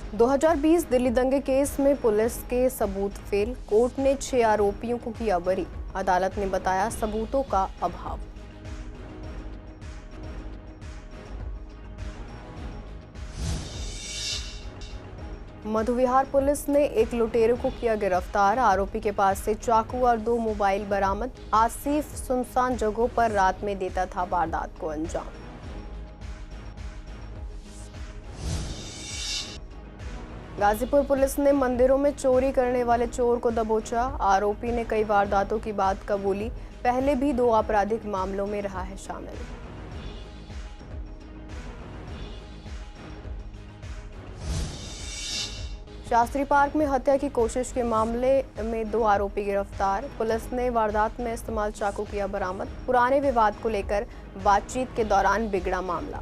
2020 दिल्ली दंगे केस में पुलिस के सबूत फेल, कोर्ट ने 6 आरोपियों को किया बरी, अदालत ने बताया सबूतों का अभाव। मधुविहार पुलिस ने एक लुटेरे को किया गिरफ्तार, आरोपी के पास से चाकू और 2 मोबाइल बरामद। आसिफ सुनसान जगहों पर रात में देता था वारदात को अंजाम। गाजीपुर पुलिस ने मंदिरों में चोरी करने वाले चोर को दबोचा, आरोपी ने कई वारदातों की बात कबूली, पहले भी 2 आपराधिक मामलों में रहा है शामिल। शास्त्री पार्क में हत्या की कोशिश के मामले में 2 आरोपी गिरफ्तार, पुलिस ने वारदात में इस्तेमाल चाकू किया बरामद। पुराने विवाद को लेकर बातचीत के दौरान बिगड़ा मामला।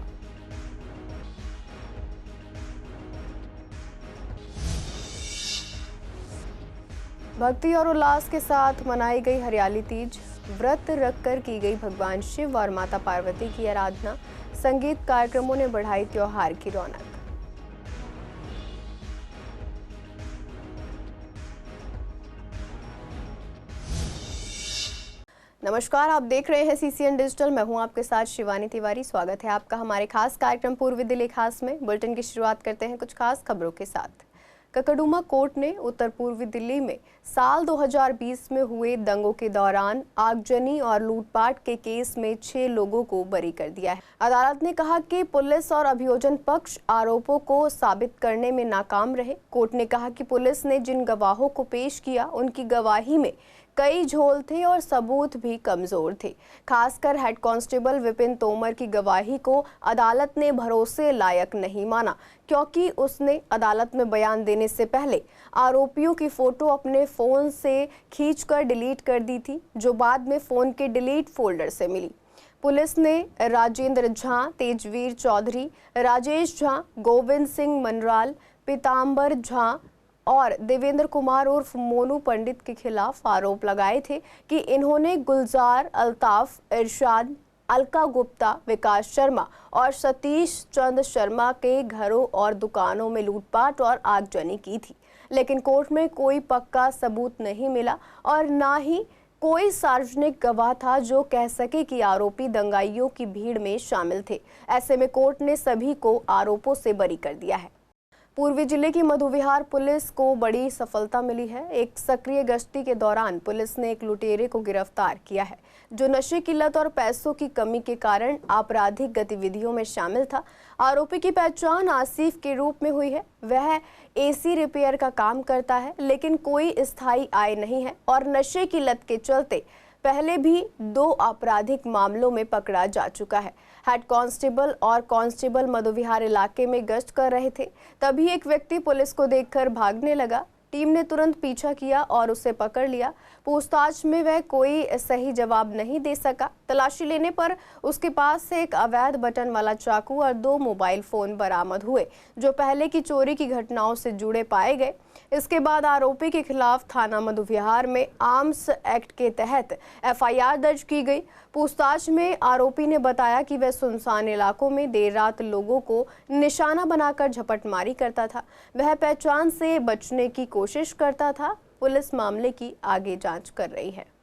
भक्ति और उल्लास के साथ मनाई गई हरियाली तीज, व्रत रखकर की गई भगवान शिव और माता पार्वती की आराधना, संगीत कार्यक्रमों ने बढ़ाई त्योहार की रौनक। नमस्कार, आप देख रहे हैं सीसीएन डिजिटल। मैं हूं आपके साथ शिवानी तिवारी। स्वागत है आपका हमारे खास कार्यक्रम पूर्वी दिल्ली खास में। बुलेटिन की शुरुआत करते हैं कुछ खास खबरों के साथ। ककडुमा कोर्ट ने उत्तर पूर्वी दिल्ली में साल 2020 में हुए दंगों के दौरान आगजनी और लूटपाट के केस में 6 लोगों को बरी कर दिया है। अदालत ने कहा कि पुलिस और अभियोजन पक्ष आरोपों को साबित करने में नाकाम रहे। कोर्ट ने कहा कि पुलिस ने जिन गवाहों को पेश किया उनकी गवाही में कई झोल थे और सबूत भी कमजोर थे। खासकर हेड कांस्टेबल विपिन तोमर की गवाही को अदालत ने भरोसे लायक नहीं माना, क्योंकि उसने अदालत में बयान देने से पहले आरोपियों की फोटो अपने फोन से खींचकर डिलीट कर दी थी, जो बाद में फोन के डिलीट फोल्डर से मिली। पुलिस ने राजेंद्र झा, तेजवीर चौधरी, राजेश झा, गोविंद सिंह मनराल, पीताम्बर झा और देवेंद्र कुमार उर्फ मोनू पंडित के खिलाफ आरोप लगाए थे कि इन्होंने गुलजार, अल्ताफ, इरशाद, अलका गुप्ता, विकास शर्मा और सतीश चंद शर्मा के घरों और दुकानों में लूटपाट और आगजनी की थी। लेकिन कोर्ट में कोई पक्का सबूत नहीं मिला और ना ही कोई सार्वजनिक गवाह था जो कह सके कि आरोपी दंगाइयों की भीड़ में शामिल थे। ऐसे में कोर्ट ने सभी को आरोपों से बरी कर दिया है। पूर्वी जिले की मधुविहार पुलिस को बड़ी सफलता मिली है। एक सक्रिय गश्ती के दौरान पुलिस ने एक लुटेरे को गिरफ्तार किया है, जो नशे की लत और पैसों की कमी के कारण आपराधिक गतिविधियों में शामिल था। आरोपी की पहचान आसिफ के रूप में हुई है। वह एसी रिपेयर का काम करता है, लेकिन कोई स्थायी आय नहीं है और नशे की लत के चलते पहले भी 2 आपराधिक मामलों में पकड़ा जा चुका है। हेड कांस्टेबल और कांस्टेबल मधुविहार इलाके में गश्त कर रहे थे, तभी एक व्यक्ति पुलिस को देखकर भागने लगा। टीम ने तुरंत पीछा किया और उसे पकड़ लिया। पूछताछ में वह कोई सही जवाब नहीं दे सका। तलाशी लेने पर उसके पास से एक अवैध बटन वाला चाकू और 2 मोबाइल फोन बरामद हुए, जो पहले की चोरी की घटनाओं से जुड़े पाए गए। इसके बाद आरोपी के खिलाफ थाना मधुविहार में आर्म्स एक्ट के तहत एफआईआर दर्ज की गई। पूछताछ में आरोपी ने बताया कि वह सुनसान इलाकों में देर रात लोगों को निशाना बनाकर झपटमारी करता था। वह पहचान से बचने की कोशिश करता था। पुलिस मामले की आगे जांच कर रही है।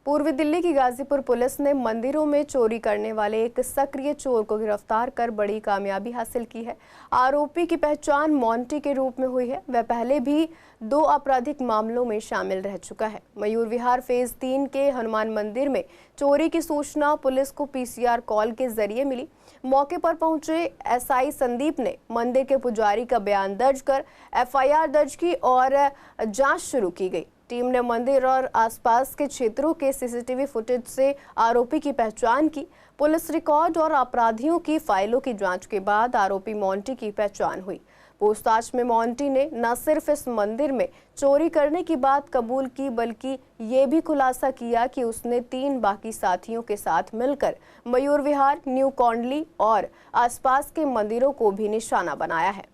पूर्वी दिल्ली की गाजीपुर पुलिस ने मंदिरों में चोरी करने वाले एक सक्रिय चोर को गिरफ्तार कर बड़ी कामयाबी हासिल की है। आरोपी की पहचान मोंटी के रूप में हुई है। वह पहले भी 2 आपराधिक मामलों में शामिल रह चुका है। मयूर विहार फेज 3 के हनुमान मंदिर में चोरी की सूचना पुलिस को पीसीआर कॉल के जरिए मिली। मौके पर पहुंचे एसआई संदीप ने मंदिर के पुजारी का बयान दर्ज कर एफआईआर दर्ज की और जांच शुरू की गई। टीम ने मंदिर और आसपास के क्षेत्रों के सीसीटीवी फुटेज से आरोपी की पहचान की। पुलिस रिकॉर्ड और अपराधियों की फाइलों की जांच के बाद आरोपी मोंटी की पहचान हुई। पूछताछ में मोंटी ने न सिर्फ इस मंदिर में चोरी करने की बात कबूल की, बल्कि ये भी खुलासा किया कि उसने 3 बाकी साथियों के साथ मिलकर मयूर विहार, न्यू कौंडली और आसपास के मंदिरों को भी निशाना बनाया है।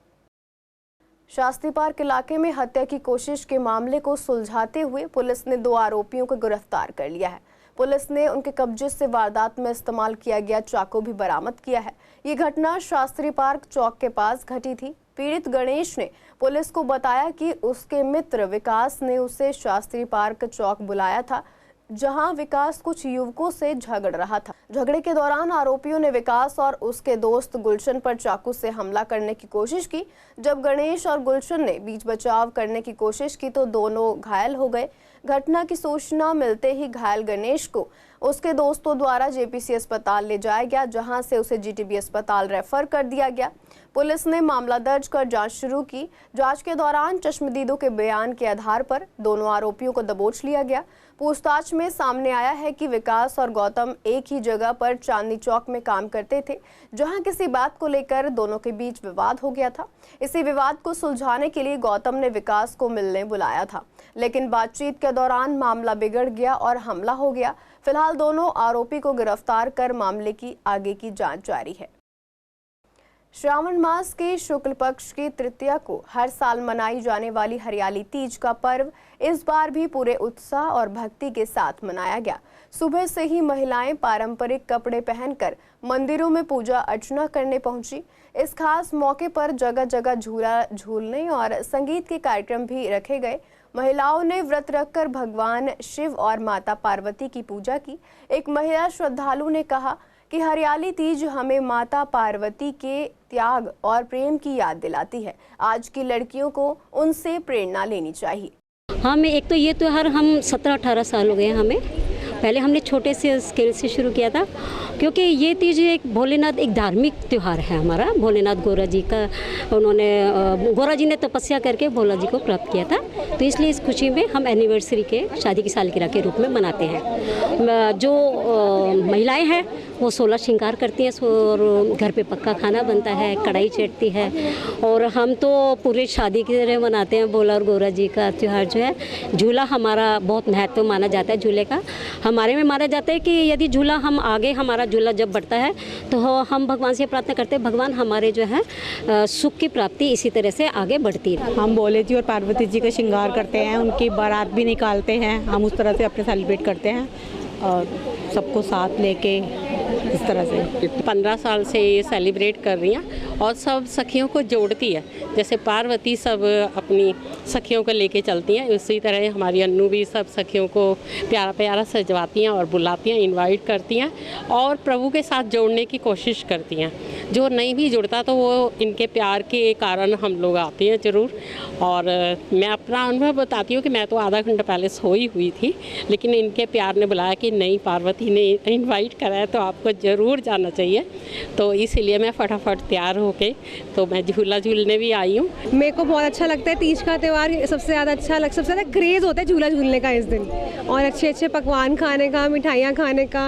शास्त्री पार्क इलाके में हत्या की कोशिश के मामले को सुलझाते हुए पुलिस ने 2 आरोपियों को गिरफ्तार कर लिया है। पुलिस ने उनके कब्जे से वारदात में इस्तेमाल किया गया चाकू भी बरामद किया है। ये घटना शास्त्री पार्क चौक के पास घटी थी। पीड़ित गणेश ने पुलिस को बताया कि उसके मित्र विकास ने उसे शास्त्री पार्क चौक बुलाया था, जहां विकास कुछ युवकों से झगड़ रहा था। झगड़े के दौरान आरोपियों ने विकास और उसके दोस्त गुलशन पर चाकू से हमला करने की कोशिश की। जब गणेश और गुलशन ने बीच बचाव करने की कोशिश की तो दोनों घायल हो गए। घटना की सूचना मिलते ही घायल गणेश को उसके दोस्तों द्वारा जेपीसी अस्पताल ले जाया गया, जहां से उसे जीटीबी अस्पताल रेफर कर दिया गया। पुलिस ने मामला दर्ज कर जांच शुरू की। जांच के दौरान चश्मदीदों के बयान के आधार पर दोनों आरोपियों को दबोच लिया गया। पूछताछ में सामने आया है कि विकास और गौतम एक ही जगह पर चांदनी चौक में काम करते थे, जहां किसी बात को लेकर दोनों के बीच विवाद हो गया था। इसी विवाद को सुलझाने के लिए गौतम ने विकास को मिलने बुलाया था, लेकिन बातचीत के दौरान मामला बिगड़ गया और हमला हो गया। फिलहाल दोनों आरोपी को गिरफ्तार कर मामले की आगे की जांच जारी है। श्रावण मास के शुक्ल पक्ष की तृतीया को हर साल मनाई जाने वाली हरियाली तीज का पर्व इस बार भी पूरे उत्साह और भक्ति के साथ मनाया गया। सुबह से ही महिलाएं पारंपरिक कपड़े पहनकर मंदिरों में पूजा अर्चना करने पहुंची। इस खास मौके पर जगह जगह झूला झूलने और संगीत के कार्यक्रम भी रखे गए। महिलाओं ने व्रत रखकर भगवान शिव और माता पार्वती की पूजा की। एक महिला श्रद्धालु ने कहा कि हरियाली तीज हमें माता पार्वती के त्याग और प्रेम की याद दिलाती है। आज की लड़कियों को उनसे प्रेरणा लेनी चाहिए। हमें एक तो ये त्योहार हम 17-18 साल हो गए हैं। पहले हमने छोटे से स्केल से शुरू किया था, क्योंकि ये तीज एक भोलेनाथ एक धार्मिक त्यौहार है हमारा। भोलेनाथ गौरा जी का गौरा जी ने तपस्या करके भोला जी को प्राप्त किया था, तो इसलिए इस खुशी में हम एनिवर्सरी के शादी की सालगिरह के रूप में मनाते हैं। जो महिलाएं हैं वो 16 श्रृंगार करती हैं और घर पे पक्का खाना बनता है, कढ़ाई चढ़ती है, और हम तो पूरे शादी की तरह मनाते हैं भोला और गौरा जी का त्यौहार जो है। झूला हमारा बहुत महत्व माना जाता है झूले का। हमारे में माना जाता है कि यदि झूला हम आगे हमारा झूला जब बढ़ता है तो हम भगवान से प्रार्थना करते हैं, भगवान हमारे जो है सुख की प्राप्ति इसी तरह से आगे बढ़ती है। हम भोले जी और पार्वती जी का श्रृंगार करते हैं, उनकी बारात भी निकालते हैं। हम उस तरह से अपने सेलिब्रेट करते हैं और सबको साथ लेके इस तरह से 15 साल से ये सेलिब्रेट कर रही हैं और सब सखियों को जोड़ती है। जैसे पार्वती सब अपनी सखियों को लेके चलती हैं, उसी तरह हमारी अन्नू भी सब सखियों को प्यारा प्यारा सजवाती हैं और बुलाती हैं, इनवाइट करती हैं और प्रभु के साथ जोड़ने की कोशिश करती हैं। जो नहीं भी जुड़ता तो वो इनके प्यार के कारण हम लोग आते हैं ज़रूर। और मैं अपना अनुभव बताती हूँ कि मैं तो आधा घंटा पहले सोई हुई थी, लेकिन इनके प्यार ने बुलाया कि नहीं, पार्वती ने इनवाइट करा है तो आपको ज़रूर जाना चाहिए। तो इसीलिए मैं फटाफट तैयार होके तो मैं झूला झूलने भी आई हूँ। मेरे को बहुत अच्छा लगता है तीज का त्यौहार। सबसे ज़्यादा सबसे ज़्यादा क्रेज़ होता है झूला झूलने का इस दिन, और अच्छे अच्छे पकवान खाने का, मिठाइयाँ खाने का,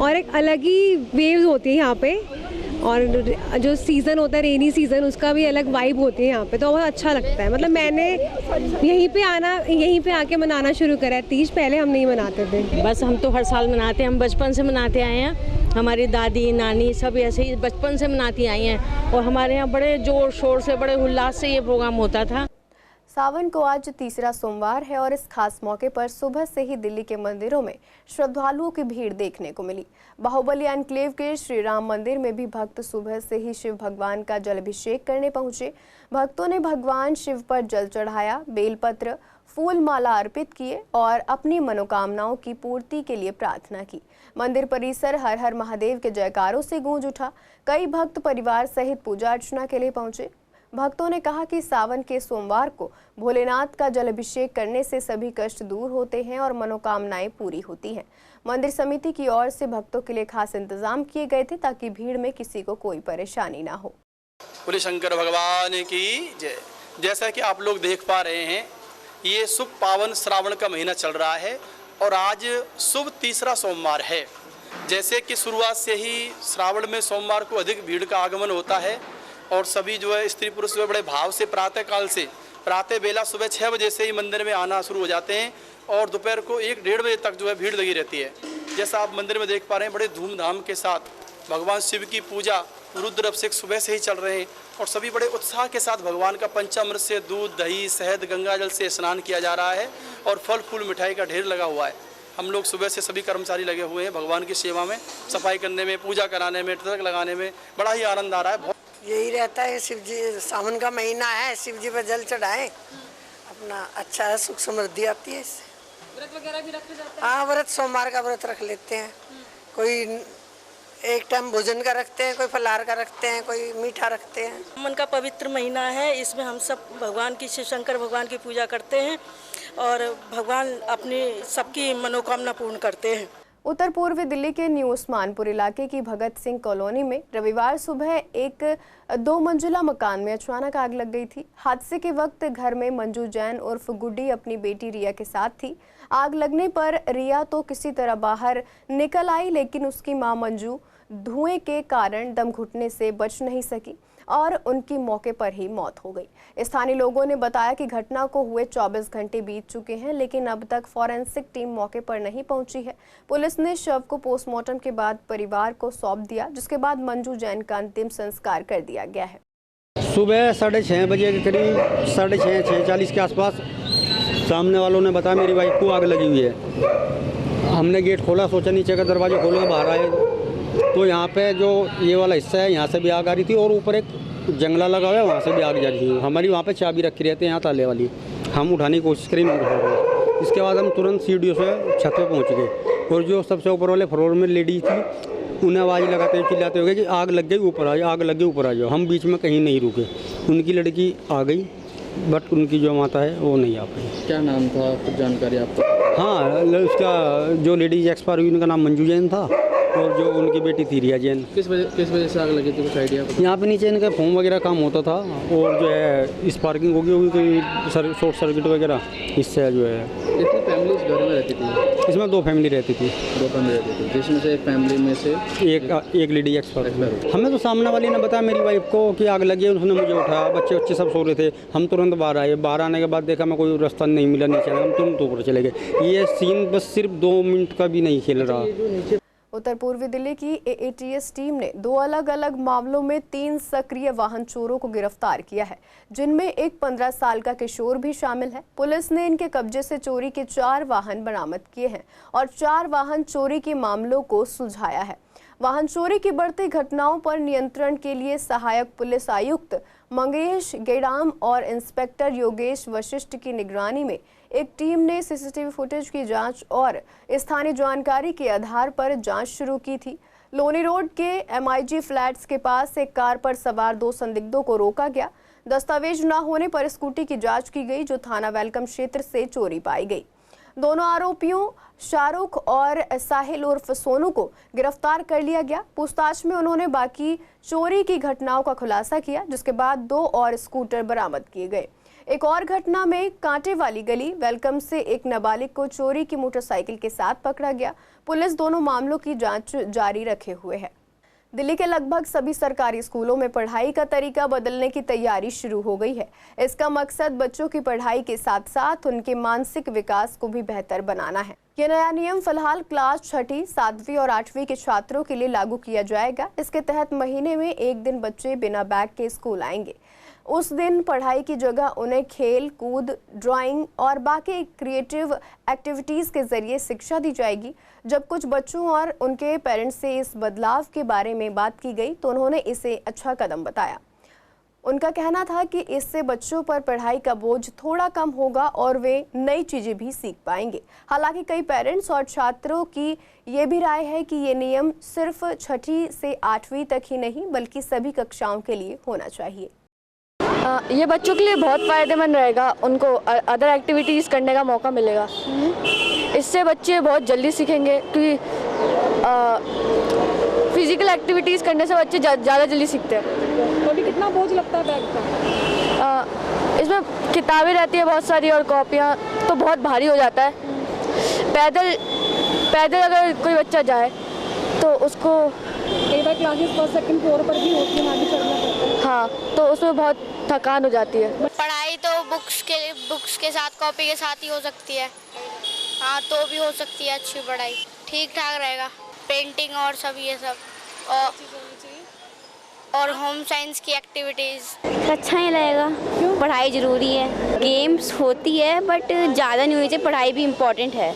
और एक अलग ही वेव्स होती है यहाँ पे। और जो सीज़न होता है रेनी सीज़न, उसका भी अलग वाइब होती है यहाँ पे, तो बहुत अच्छा लगता है। मतलब मैंने यहीं पे आके मनाना शुरू करा है तीज, पहले हम नहीं मनाते थे। बस हम तो हर साल मनाते हैं, हम बचपन से मनाते आए हैं। हमारी दादी नानी सब ऐसे ही बचपन से मनाती आई हैं और हमारे यहाँ बड़े जोर शोर से, बड़े उल्लास से ये प्रोग्राम होता था। सावन को आज तीसरा सोमवार है और इस खास मौके पर सुबह से ही दिल्ली के मंदिरों में श्रद्धालुओं की भीड़ देखने को मिली। बाहुबली एनक्लेव के श्री राम मंदिर में भी भक्त सुबह से ही शिव भगवान का जलाभिषेक करने पहुंचे। भक्तों ने भगवान शिव पर जल चढ़ाया, बेलपत्र, फूल माला अर्पित किए और अपनी मनोकामनाओं की पूर्ति के लिए प्रार्थना की। मंदिर परिसर हर हर महादेव के जयकारों से गूंज उठा। कई भक्त परिवार सहित पूजा अर्चना के लिए पहुंचे। भक्तों ने कहा कि सावन के सोमवार को भोलेनाथ का जलाभिषेक करने से सभी कष्ट दूर होते हैं और मनोकामनाएं पूरी होती हैं। मंदिर समिति की ओर से भक्तों के लिए खास इंतजाम किए गए थे ताकि भीड़ में किसी को कोई परेशानी ना हो। बोले शंकर भगवान की जय। जैसा कि आप लोग देख पा रहे हैं, ये शुभ पावन श्रावण का महीना चल रहा है और आज शुभ तीसरा सोमवार है। जैसे कि शुरुआत से ही श्रावण में सोमवार को अधिक भीड़ का आगमन होता है और सभी जो है स्त्री पुरुष जो बड़े भाव से प्रातः बेला सुबह 6 बजे से ही मंदिर में आना शुरू हो जाते हैं और दोपहर को 1-1:30 बजे तक जो है भीड़ लगी रहती है। जैसा आप मंदिर में देख पा रहे हैं, बड़े धूमधाम के साथ भगवान शिव की पूजा, रुद्र अभिषेक सुबह से ही चल रहे हैं और सभी बड़े उत्साह के साथ भगवान का पंचामृत से दूध, दही, शहद, गंगाजल से स्नान किया जा रहा है और फल फूल मिठाई का ढेर लगा हुआ है। हम लोग सुबह से सभी कर्मचारी लगे हुए हैं भगवान की सेवा में, सफाई करने में, पूजा कराने में, तिलक लगाने में। बड़ा ही आनंद आ रहा है। यही रहता है, शिव जी सावन का महीना है, शिव जी पर जल चढ़ाएं, अपना अच्छा है, सुख समृद्धि आती है इससे। व्रत वगैरह भी रखे जाते हैं? हाँ, व्रत सोमवार का व्रत रख लेते हैं, कोई एक टाइम भोजन का रखते हैं, कोई फलाहार का रखते हैं, कोई मीठा रखते हैं। सावन का पवित्र महीना है, इसमें हम सब भगवान की, शिव शंकर भगवान की पूजा करते हैं और भगवान अपनी सबकी मनोकामना पूर्ण करते हैं। उत्तर पूर्वी दिल्ली के न्यू उस्मानपुर इलाके की भगत सिंह कॉलोनी में रविवार सुबह एक 2 मंजिला मकान में अचानक आग लग गई थी। हादसे के वक्त घर में मंजू जैन उर्फ गुड्डी अपनी बेटी रिया के साथ थी। आग लगने पर रिया तो किसी तरह बाहर निकल आई, लेकिन उसकी मां मंजू धुएं के कारण दम घुटने से बच नहीं सकी और उनकी मौके पर ही मौत हो गई। स्थानीय लोगों ने बताया कि घटना को हुए 24 घंटे बीत चुके हैं, लेकिन अब तक फॉरेंसिक टीम मौके पर नहीं पहुंची है। पुलिस ने शव को पोस्टमार्टम के बाद परिवार को सौंप दिया, जिसके बाद मंजू जैन का अंतिम संस्कार कर दिया गया है। सुबह 6:30 बजे के करीब 6:40 के आसपास सामने वालों ने बताया मेरी वाइफ को आग लगी हुई है। हमने गेट खोला, सोचा नीचे का दरवाजा खोल के बाहर आए तो यहाँ पे जो ये वाला हिस्सा है यहाँ से भी आग आ रही थी और ऊपर एक जंगला लगा हुआ है, वहाँ से भी आग जा रही थी। हमारी वहाँ पे चाबी रखी रहती है यहाँ ताले वाली, हम उठाने की कोशिश करी, नहीं उठा पाए। इसके बाद हम तुरंत सीढ़ियों से छत पे पहुँच गए और जो सबसे ऊपर वाले फ्लोर में लेडीज थी उन्हें आवाज़ लगाते हुए चिल्लाते हुए कि आग लग गई, ऊपर आ जाओ, आग लग गई, ऊपर आ जाओ। हम बीच में कहीं नहीं रुके। उनकी लड़की आ गई बट उनकी जो माता है वो नहीं आ पाई। क्या नाम था, कुछ जानकारी आपको? हाँ, उसका जो लेडीज एक्सपायर हुई उनका नाम मंजू जैन था और जो उनकी बेटी थी रिया जैन। किस वजह से आग लगी थी, कुछ आइडिया? यहाँ पे नीचे इनका फोम वगैरह काम होता था और जो है स्पार्किंग होगी कोई शॉर्ट सर्किट वगैरह, इससे जो है। कितनी फैमिली इस घर में रहती थी? इसमें 2 फैमिली रहती थी। 2 फैमिली रहती थी, जिसमें से एक फैमिली में से एक लेडी एक्सपायर। हमें तो सामने वाली ने बताया मेरी वाइफ को कि आग लगी है, उसने मुझे उठाया, बच्चे सब सो रहे थे। हम तुरंत बाहर आए, बाहर आने के बाद देखा मैं कोई रास्ता नहीं मिला नीचे, हम तुरंत ऊपर चले गए। ये सीन बस सिर्फ 2 मिनट का भी नहीं खेल रहा। उत्तर पूर्वी दिल्ली की AATS टीम ने 2 अलग-अलग मामलों में 3 सक्रिय वाहन चोरों को गिरफ्तार किया है, जिनमें एक 15 साल का किशोर भी शामिल है। पुलिस ने इनके कब्जे से चोरी के 4 वाहन बरामद किए हैं और 4 वाहन चोरी के मामलों को सुलझाया है। वाहन चोरी की बढ़ती घटनाओं पर नियंत्रण के लिए सहायक पुलिस आयुक्त मंगेश गेडाम और इंस्पेक्टर योगेश वशिष्ठ की निगरानी में एक टीम ने CCTV फुटेज की जांच और स्थानीय जानकारी के आधार पर जांच शुरू की थी। लोनी रोड के MIG फ्लैट्स के पास एक कार पर सवार 2 संदिग्धों को रोका गया। दस्तावेज न होने पर स्कूटी की जांच की गई, जो थाना वेलकम क्षेत्र से चोरी पाई गई। दोनों आरोपियों शाहरुख और साहिल उर्फ सोनू को गिरफ्तार कर लिया गया। पूछताछ में उन्होंने बाकी चोरी की घटनाओं का खुलासा किया, जिसके बाद 2 और स्कूटर बरामद किए गए। एक और घटना में कांटे वाली गली वेलकम से एक नाबालिग को चोरी की मोटरसाइकिल के साथ पकड़ा गया। पुलिस दोनों मामलों की जांच जारी रखे हुए है। दिल्ली के लगभग सभी सरकारी स्कूलों में पढ़ाई का तरीका बदलने की तैयारी शुरू हो गई है। इसका मकसद बच्चों की पढ़ाई के साथ साथ उनके मानसिक विकास को भी बेहतर बनाना है। यह नया नियम फिलहाल क्लास 6ठी, 7वीं और 8वीं के छात्रों के लिए लागू किया जाएगा। इसके तहत महीने में एक दिन बच्चे बिना बैग के स्कूल आएंगे। उस दिन पढ़ाई की जगह उन्हें खेल कूद, ड्राइंग और बाकी क्रिएटिव एक्टिविटीज़ के जरिए शिक्षा दी जाएगी। जब कुछ बच्चों और उनके पेरेंट्स से इस बदलाव के बारे में बात की गई तो उन्होंने इसे अच्छा कदम बताया। उनका कहना था कि इससे बच्चों पर पढ़ाई का बोझ थोड़ा कम होगा और वे नई चीज़ें भी सीख पाएंगे। हालांकि कई पेरेंट्स और छात्रों की ये भी राय है कि ये नियम सिर्फ 6ठी से 8वीं तक ही नहीं बल्कि सभी कक्षाओं के लिए होना चाहिए। ये बच्चों के लिए बहुत फ़ायदेमंद रहेगा, उनको अदर एक्टिविटीज़ करने का मौका मिलेगा। इससे बच्चे बहुत जल्दी सीखेंगे, क्योंकि फिजिकल एक्टिविटीज़ करने से बच्चे ज़्यादा जल्दी सीखते हैं। तो अभी कितना बोझ लगता है बैग का? इसमें किताबें रहती है बहुत सारी और कॉपियाँ, तो बहुत भारी हो जाता है। पैदल अगर कोई बच्चा जाए तो उसको कई बार क्लासेस 1st 2nd फ्लोर पर भी होती है, आगे चढ़ना पड़ता है। हाँ, तो उसमें बहुत थकान हो जाती है। पढ़ाई तो बुक्स के साथ, कॉपी के साथ ही हो सकती है। हाँ, तो भी हो सकती है अच्छी पढ़ाई, ठीक ठाक रहेगा। पेंटिंग और सब ये सब और होम साइंस की एक्टिविटीज़। अच्छा ही रहेगा, क्यों? पढ़ाई ज़रूरी है, गेम्स होती है बट ज़्यादा नहीं होनी चाहिए, पढ़ाई भी इम्पोर्टेंट है।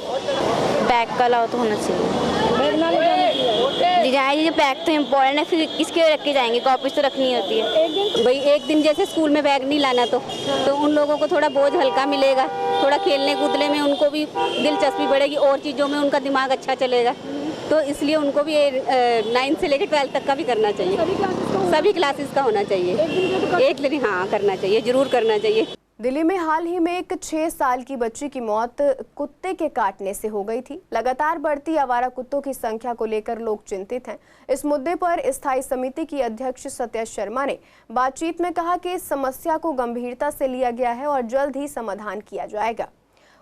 बैग का अलाउ तो होना चाहिए। बैग ना ले जाना चाहिए। जाए, ये बैग तो इम्पोर्टेंट है, फिर इसके रख के जाएंगे, कॉपीज तो रखनी होती है। भाई एक दिन जैसे स्कूल में बैग नहीं लाना तो उन लोगों को थोड़ा बोझ हल्का मिलेगा, थोड़ा खेलने कूदने में उनको भी दिलचस्पी बढ़ेगी और चीज़ों में उनका दिमाग अच्छा चलेगा, तो इसलिए उनको भी 9 से लेकर 12 तक का भी करना चाहिए, सभी क्लासेस का होना चाहिए, एक दिन हाँ करना चाहिए, ज़रूर करना चाहिए। दिल्ली में हाल ही में एक 6 साल की बच्ची की मौत कुत्ते के काटने से हो गई थी। लगातार बढ़ती आवारा कुत्तों की संख्या को लेकर लोग चिंतित हैं। इस मुद्दे पर स्थायी समिति की अध्यक्ष सत्या शर्मा ने बातचीत में कहा कि इस समस्या को गंभीरता से लिया गया है और जल्द ही समाधान किया जाएगा।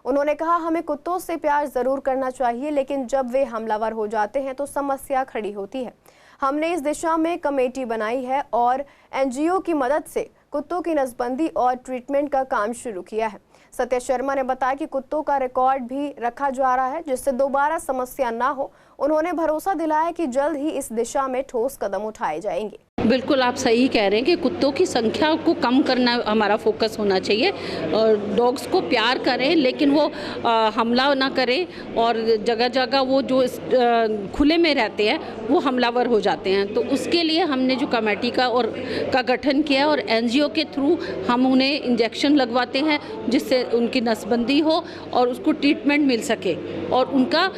उन्होंने कहा, हमें कुत्तों से प्यार जरूर करना चाहिए, लेकिन जब वे हमलावर हो जाते हैं तो समस्या खड़ी होती है। हमने इस दिशा में कमेटी बनाई है और एनजीओ की मदद से कुत्तों की नसबंदी और ट्रीटमेंट का काम शुरू किया है। सत्या शर्मा ने बताया कि कुत्तों का रिकॉर्ड भी रखा जा रहा है जिससे दोबारा समस्या ना हो। उन्होंने भरोसा दिलाया कि जल्द ही इस दिशा में ठोस कदम उठाए जाएंगे। बिल्कुल आप सही कह रहे हैं कि कुत्तों की संख्या को कम करना हमारा फोकस होना चाहिए और डॉग्स को प्यार करें, लेकिन वो हमला ना करें और जगह जगह वो जो खुले में रहते हैं वो हमलावर हो जाते हैं। तो उसके लिए हमने जो कमेटी का गठन किया और एनजीओ के थ्रू हम उन्हें इंजेक्शन लगवाते हैं जिससे उनकी नसबंदी हो और उसको ट्रीटमेंट मिल सके और उनका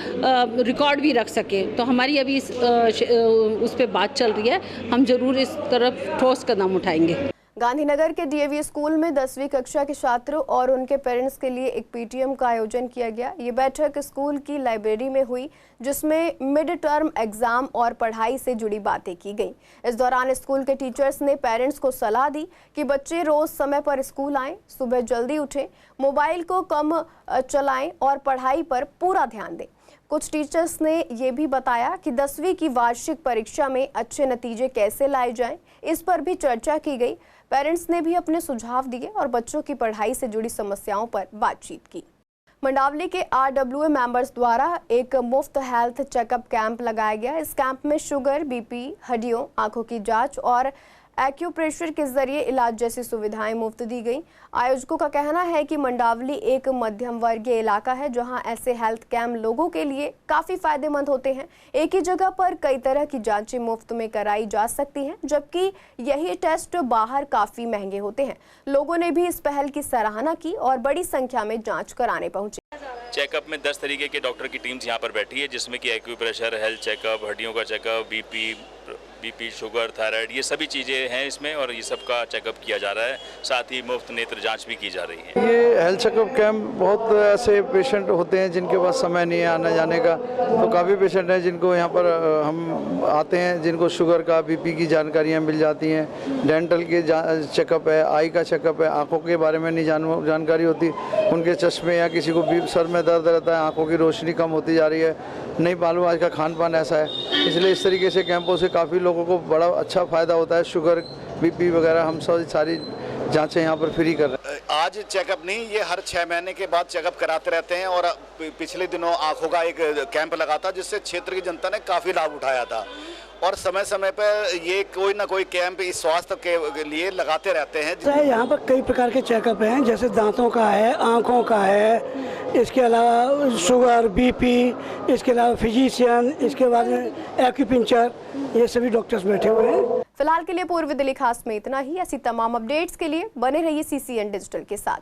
रिकॉर्ड भी रख सके। तो हमारी अभी उस पर बात चल रही है, हम जरूर इस तरफ ठोस कदम उठाएंगे। गांधीनगर के डीएवी स्कूल में 10वीं कक्षा के छात्रों और उनके पेरेंट्स के लिए एक पीटीएम का आयोजन किया गया। ये बैठक स्कूल की लाइब्रेरी में हुई जिसमें मिड टर्म एग्जाम और पढ़ाई से जुड़ी बातें की गई। इस दौरान स्कूल के टीचर्स ने पेरेंट्स को सलाह दी कि बच्चे रोज समय पर स्कूल आएं, सुबह जल्दी उठें, मोबाइल को कम चलाएं और पढ़ाई पर पूरा ध्यान दें। कुछ टीचर्स ने ये भी बताया कि 10वीं की वार्षिक परीक्षा में अच्छे नतीजे कैसे लाए जाएं, इस पर भी चर्चा की गई। पेरेंट्स ने भी अपने सुझाव दिए और बच्चों की पढ़ाई से जुड़ी समस्याओं पर बातचीत की। मंडावली के RWA मेंबर्स द्वारा एक मुफ्त हेल्थ चेकअप कैंप लगाया गया। इस कैंप में शुगर, बीपी, हड्डियों, आंखों की जांच और एक्यूप्रेशर के जरिए इलाज जैसी सुविधाएं मुफ्त दी गई। आयोजकों का कहना है कि मंडावली एक मध्यम वर्गीय इलाका है जहां ऐसे हेल्थ कैंप लोगों के लिए काफ़ी फायदेमंद होते हैं। एक ही जगह पर कई तरह की जांचें मुफ्त में कराई जा सकती हैं, जबकि यही टेस्ट बाहर काफ़ी महंगे होते हैं। लोगों ने भी इस पहल की सराहना की और बड़ी संख्या में जाँच कराने पहुँचे। चेकअप में 10 तरीके के डॉक्टर की टीम्स यहाँ पर बैठी है, जिसमें कि एक्यूप्रेशर, हेल्थ चेकअप, हड्डियों का चेकअप, बीपी, शुगर, थायराइड, ये सभी चीज़ें हैं इसमें और ये सब का चेकअप किया जा रहा है। साथ ही मुफ्त नेत्र जांच भी की जा रही है। ये हेल्थ चेकअप कैंप बहुत ऐसे पेशेंट होते हैं जिनके पास समय नहीं है आने जाने का, तो काफ़ी पेशेंट हैं जिनको यहाँ पर हम आते हैं, जिनको शुगर का, बीपी की जानकारियाँ मिल जाती हैं। डेंटल के चेकअप है, आई का चेकअप है, आँखों के बारे में नहीं जानकारी होती, उनके चश्मे या किसी को भी सर में दर्द रहता है, आँखों की रोशनी कम होती जा रही है, नहीं मालूम आज का खान पान ऐसा है। इसलिए इस तरीके से कैंपों से काफ़ी लोगों को बड़ा अच्छा फ़ायदा होता है। शुगर, बीपी वगैरह हम सब सारी जांचें यहाँ पर फ्री कर रहे हैं। आज चेकअप नहीं, ये हर 6 महीने के बाद चेकअप कराते रहते हैं और पिछले दिनों आँखों का एक कैंप लगा था जिससे क्षेत्र की जनता ने काफ़ी लाभ उठाया था और समय समय पर ये कोई ना कोई कैंप इस स्वास्थ्य के लिए लगाते रहते हैं। यहाँ पर कई प्रकार के चेकअप हैं, जैसे दांतों का है, आँखों का है, इसके अलावा शुगर, बीपी, इसके अलावा फिजिशियन, इसके बाद में एक्यूपंक्चर, ये सभी डॉक्टर्स बैठे हुए हैं। फिलहाल के लिए पूर्व दिल्ली खास में इतना ही। ऐसी तमाम अपडेट्स के लिए बने रहिए CCN डिजिटल के साथ।